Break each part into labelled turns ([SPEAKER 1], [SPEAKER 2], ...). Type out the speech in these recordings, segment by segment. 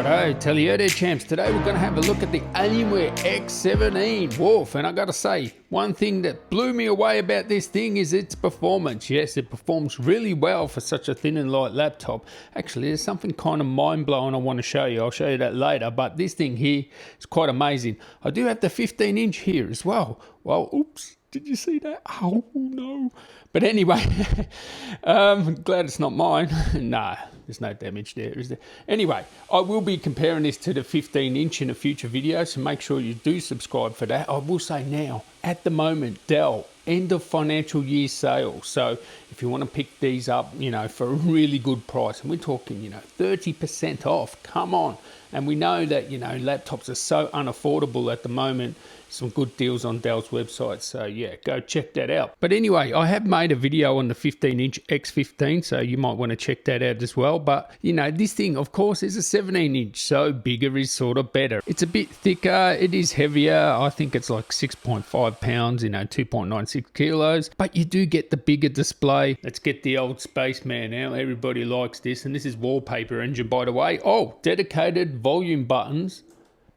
[SPEAKER 1] Righto, tell you there champs, today we're going to have a look at the Alienware x17 Wolf, and I got to say, one thing that blew me away about this thing is its performance. Yes, it performs really well for such a thin and light laptop. Actually, there's something kind of mind-blowing I want to show you. I'll show you that later, but this thing here is quite amazing. I do have the 15-inch here as well. Well, oops. Did you see that? Oh, no. But anyway, glad it's not mine. Nah, there's no damage there, is there? Anyway, I will be comparing this to the 15-inch in a future video, so make sure you do subscribe for that. I will say now, at the moment, Dell, end of financial year sale. So if you want to pick these up, you know, for a really good price, and we're talking, you know, 30% off, come on. And we know that, you know, laptops are so unaffordable at the moment. Some good deals on Dell's website, so yeah, go check that out. But anyway, I have made a video on the 15-inch X15, so you might want to check that out as well. But you know, this thing of course is a 17-inch, so bigger is sort of better. It's a bit thicker, it is heavier. I think it's like 6.5 pounds, you know, 2.96 kilos, but you do get the bigger display. Let's get the old spaceman now. Everybody likes this, and this is wallpaper engine, by the way. Oh, dedicated volume buttons.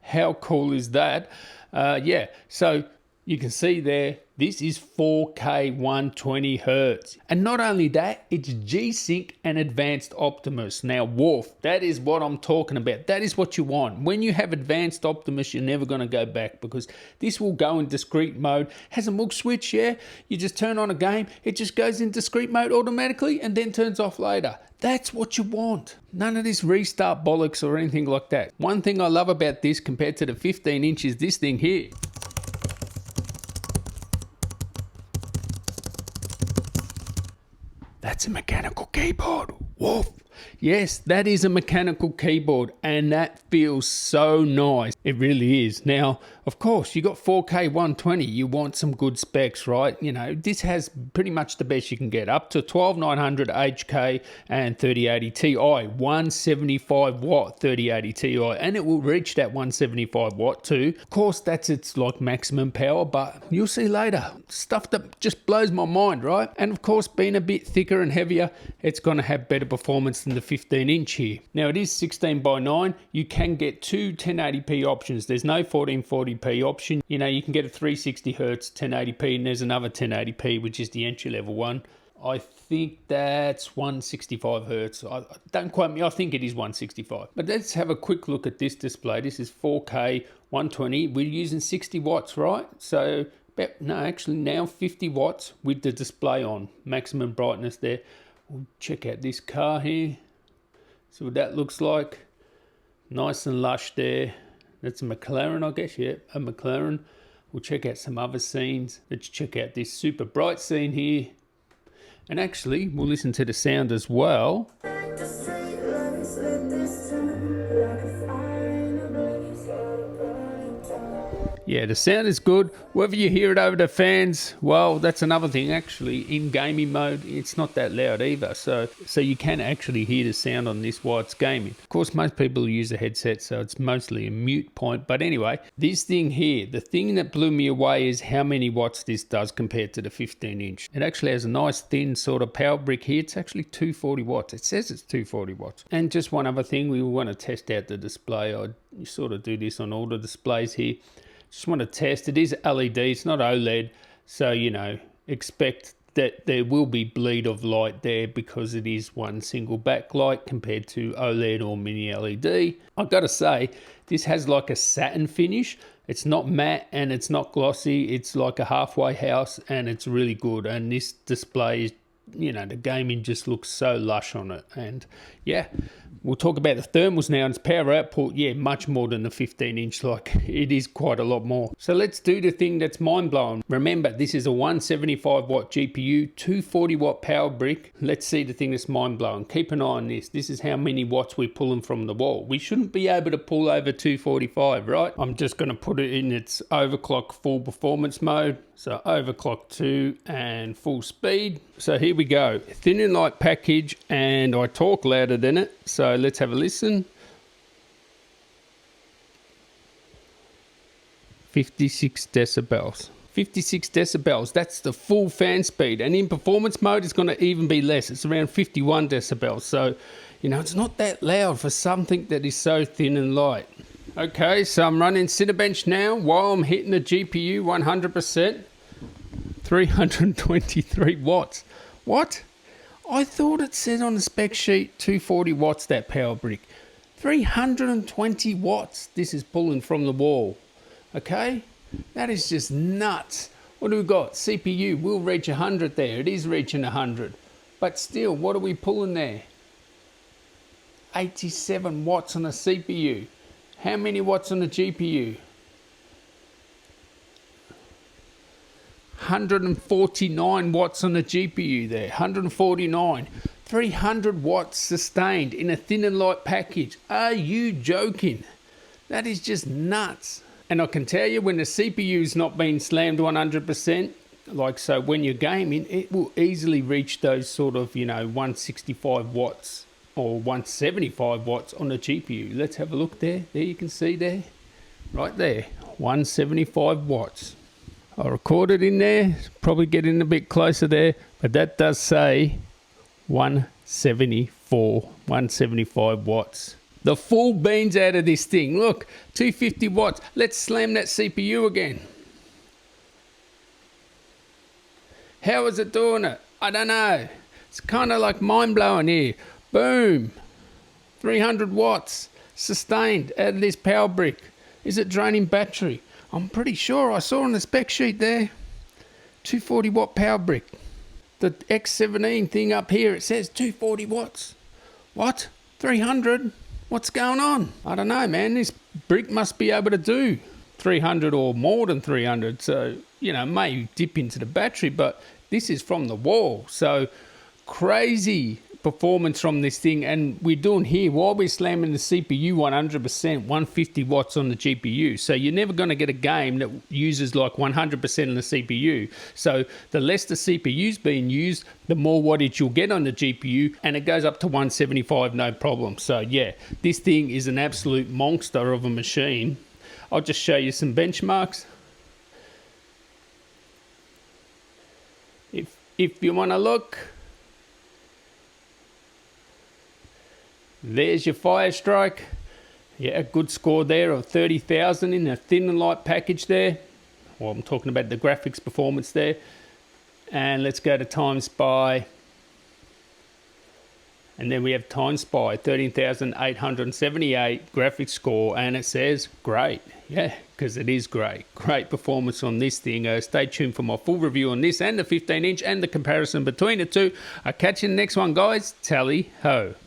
[SPEAKER 1] How cool is that? Yeah, so you can see there, this is 4K 120 Hertz. And not only that, it's G-Sync and Advanced Optimus. Now, Wolf, that is what I'm talking about. That is what you want. When you have Advanced Optimus, you're never going to go back, because this will go in discrete mode. Has a MUX switch, yeah? You just turn on a game, it just goes in discrete mode automatically and then turns off later. That's what you want. None of this restart bollocks or anything like that. One thing I love about this compared to the 15-inch is this thing here. That's a mechanical keyboard. Wolf. Yes, that is a mechanical keyboard, and that feels so nice. It really is. Now, of course, you got 4K 120. You want some good specs, right? You know, this has pretty much the best you can get, up to 12900 HK and 3080 Ti, 175 watt 3080 Ti, and it will reach that 175 watt too. Of course, that's its like maximum power, but you'll see later. Stuff that just blows my mind, right? And of course, being a bit thicker and heavier, it's going to have better performance than the 15-inch here. Now, it is 16:9. You can get two 1080p options. There's no 1440p option. You know, you can get a 360 Hertz 1080p, and there's another 1080p, which is the entry-level one. I think that's 165 Hertz. Don't quote me, I think it is 165. But let's have a quick look at this display. This is 4K 120. We're using 60 watts, right? So, no, actually now 50 watts with the display on. Maximum brightness there. We'll check out this car here. See what that looks like. Nice and lush there. That's a McLaren, I guess. Yeah, a McLaren. We'll check out some other scenes. Let's check out this super bright scene here. And actually, we'll listen to the sound as well. Yeah, the sound is good. Whether you hear it over the fans, well, that's another thing. Actually, in gaming mode, it's not that loud either. So you can actually hear the sound on this while it's gaming. Of course, most people use a headset, so it's mostly a mute point. But anyway, this thing here, the thing that blew me away is how many watts this does compared to the 15-inch. It actually has a nice thin sort of power brick here. It's actually 240 watts. It says it's 240 watts. And just one other thing, we want to test out the display. I sort of do this on all the displays here. Just want to test. It is LED, it's not OLED, so you know, expect that there will be bleed of light there because it is one single backlight compared to OLED or mini LED. I've got to say, this has like a satin finish. It's not matte and it's not glossy. It's like a halfway house, and it's really good. And this display is, you know, the gaming just looks so lush on it. And yeah, we'll talk about the thermals now and its power output. Yeah, much more than the 15-inch. Like, it is quite a lot more. So let's do the thing that's mind-blowing. Remember, this is a 175 watt GPU, 240 watt power brick. Let's see the thing that's mind-blowing. Keep an eye on this. This is how many watts we're pulling from the wall. We shouldn't be able to pull over 245, right? I'm just going to put it in its overclock full performance mode. So overclock 2 and full speed. So here we go. Thin and light package, and I talk louder than it. So let's have a listen. 56 decibels. 56 decibels, that's the full fan speed. And in performance mode, it's going to even be less. It's around 51 decibels. So You know, it's not that loud for something that is so thin and light. Okay, so I'm running Cinebench now while I'm hitting the GPU 100%. 323 watts. What? I thought it said on the spec sheet 240 watts, that power brick. 320 watts this is pulling from the wall. Okay? That is just nuts. What do we got? CPU will reach 100 there. It is reaching 100. But still, what are we pulling there? 87 watts on the CPU. How many watts on the GPU? 149 watts on the GPU there. 149. 300 watts sustained in a thin and light package. Are you joking? That is just nuts. And I can tell you, when the CPU's not being slammed 100%, like so when you're gaming, it will easily reach those sort of, 165 watts or 175 watts on the GPU. Let's have a look there. There you can see there. Right there. 175 watts. I recorded in there. Probably getting a bit closer there. But that does say 175 watts. The full beans out of this thing. Look, 250 watts. Let's slam that CPU again. How is it doing it? I don't know. It's kind of like mind-blowing here. Boom. 300 watts sustained out of this power brick. Is it draining battery? I'm pretty sure I saw on the spec sheet there. 240 watt power brick. The X17 thing up here, it says 240 watts. What? 300? What's going on? I don't know, man. This brick must be able to do 300 or more than 300. So, may dip into the battery, but this is from the wall. So, crazy performance from this thing. And we're doing here, while we're slamming the CPU 100%, 150 watts on the GPU. So, you're never going to get a game that uses like 100% on the CPU. So, the less the CPU's being used, the more wattage you'll get on the GPU, and it goes up to 175, no problem. So, yeah, this thing is an absolute monster of a machine. I'll just show you some benchmarks. If you want to look, there's your Firestrike. Yeah, a good score there of 30,000 in a thin and light package there. Well, I'm talking about the graphics performance there. And let's go to Time Spy. And then we have Time Spy, 13,878 graphics score, and it says great. Yeah, because it is great. Great performance on this thing. Stay tuned for my full review on this and the 15-inch and the comparison between the two. I'll catch you in the next one, guys. Tally ho.